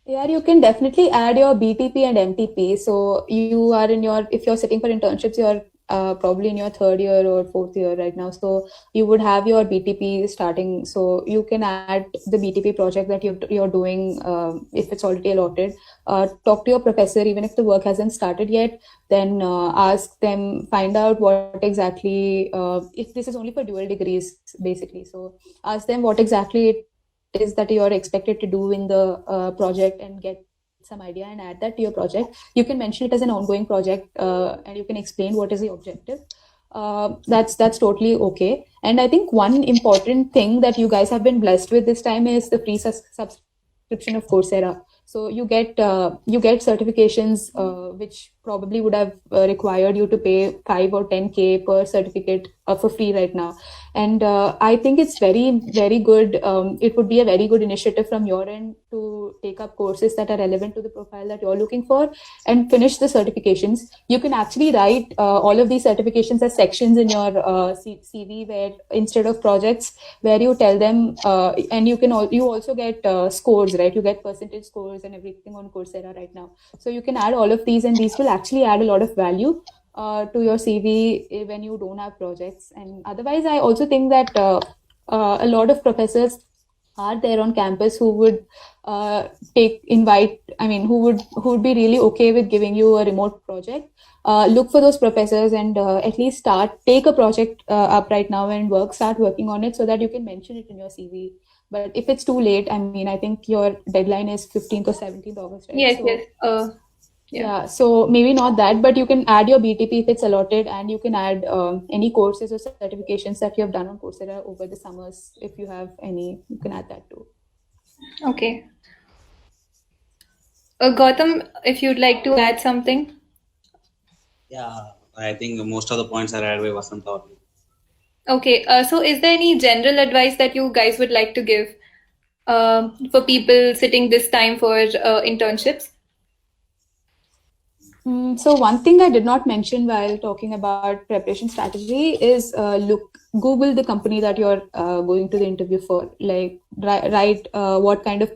Yeah, you can definitely add your BTP and MTP. So you are if you're sitting for internships, you're probably in your third year or fourth year right now. So you would have your BTP starting. So you can add the BTP project that you're doing if it's already allotted. Talk to your professor, even if the work hasn't started yet. Then ask them, find out what exactly, if this is only for dual degrees, basically. So ask them what exactly it is that you're expected to do in the project and get some idea and add that to your project. You can mention it as an ongoing project and you can explain what is the objective. That's totally okay. And I think one important thing that you guys have been blessed with this time is the free subscription of Coursera. So you get certifications which probably would have required you to pay 5 or 10K per certificate for free right now. And I think it's very, very good. It would be a very good initiative from your end to take up courses that are relevant to the profile that you're looking for and finish the certifications. You can actually write all of these certifications as sections in your CV, where instead of projects, where you tell them, and you also get scores, right? You get percentage scores and everything on Coursera right now. So you can add all of these, and these will actually add a lot of value to your CV when you don't have projects. And otherwise, I also think that a lot of professors are there on campus who would who would be really okay with giving you a remote project. Look for those professors and at least take a project up right now and start working on it so that you can mention it in your CV. But if it's too late, I think your deadline is 15th or 17th August, right? Yes, so, yes. Yeah, so maybe not that, but you can add your BTP if it's allotted, and you can add any courses or certifications that you have done on Coursera over the summers. If you have any, you can add that too. Okay. Gautam, if you'd like to add something. Yeah, I think most of the points are added by Vasant. Okay, so is there any general advice that you guys would like to give for people sitting this time for internships? So one thing I did not mention while talking about preparation strategy is Google the company that you're going to the interview for. Like write what kind of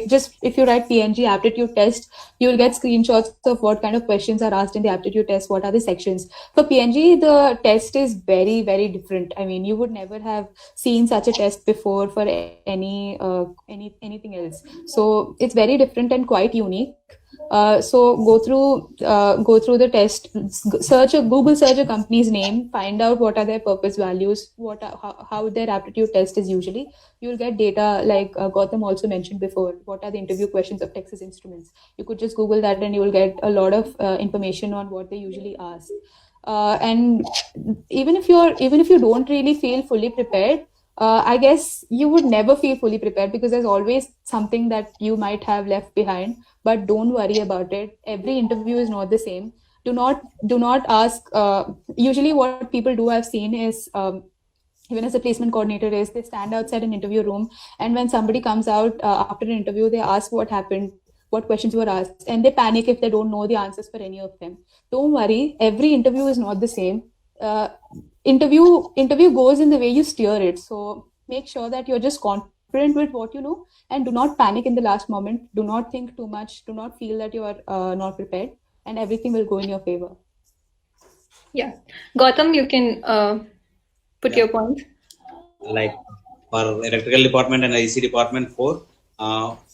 just if you write PNG aptitude test, you'll get screenshots of what kind of questions are asked in the aptitude test, what are the sections. For PNG, the test is very, very different. You would never have seen such a test before for anything else. So it's very different and quite unique. So go through the test, Google search a company's name, find out what are their purpose values, how their aptitude test is usually. You'll get data like Gautam also mentioned before. What are the interview questions of Texas Instruments? You could just Google that and you will get a lot of information on what they usually ask. And even if you don't really feel fully prepared, I guess you would never feel fully prepared because there's always something that you might have left behind. But don't worry about it. Every interview is not the same. Do not ask. Usually, what people do, I've seen, is even as a placement coordinator, is they stand outside an interview room, and when somebody comes out after an interview, they ask what happened. what questions were asked, and they panic if they don't know the answers for any of them. Don't worry, every interview is not the same. Interview goes in the way you steer it. So make sure that you're just confident with what you know, and do not panic in the last moment. Do not think too much. Do not feel that you are not prepared, and everything will go in your favor. Yeah. Gautam, you can put your points. Like for electrical department and IC department 4,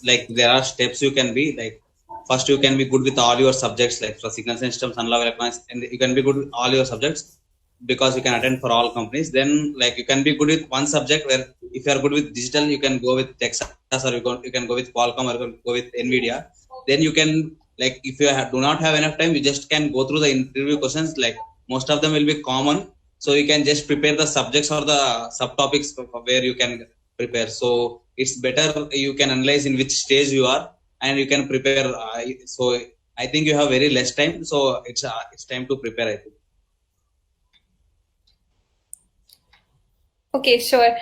like there are steps you can be like. First, you can be good with all your subjects, like for signal systems, analog electronics, and you can be good with all your subjects because you can attend for all companies. Then, like you can be good with one subject. Where if you are good with digital, you can go with Texas, or you can go with Qualcomm, or you can go with Nvidia. Then you can, like if you do not have enough time, you just can go through the interview questions. Like most of them will be common, so you can just prepare the subjects or the subtopics where you can prepare. So it's better you can analyze in which stage you are, and you can prepare. So I think you have very less time, so it's time to prepare, I think. Okay, sure.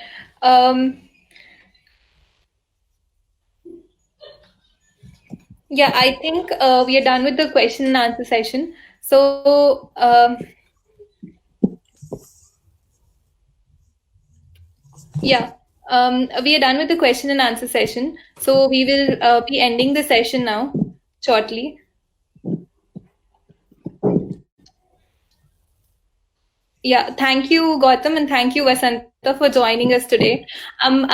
Yeah, I think we are done with the question and answer session. So, yeah, we are done with the question and answer session. So we will be ending the session now shortly. Yeah, thank you, Gautam, and thank you, Vasanta, for joining us today. I'm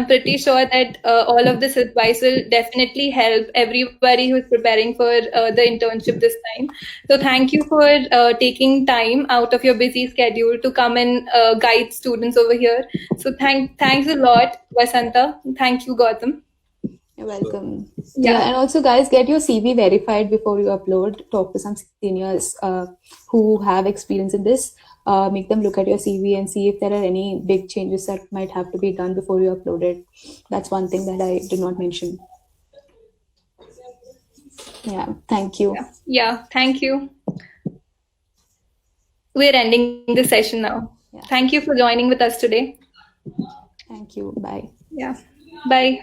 pretty sure that all of this advice will definitely help everybody who's preparing for the internship this time. So thank you for taking time out of your busy schedule to come and guide students over here. So thanks a lot, Vasanta. Thank you, Gautam. You're welcome. Yeah. Yeah, and also guys, get your CV verified before you upload. Talk to some seniors who have experience in this. Make them look at your CV and see if there are any big changes that might have to be done before you upload it. That's one thing that I did not mention. Yeah, thank you. Yeah, thank you. We're ending the session now. Yeah. Thank you for joining with us today. Thank you. Bye. Yeah. Bye.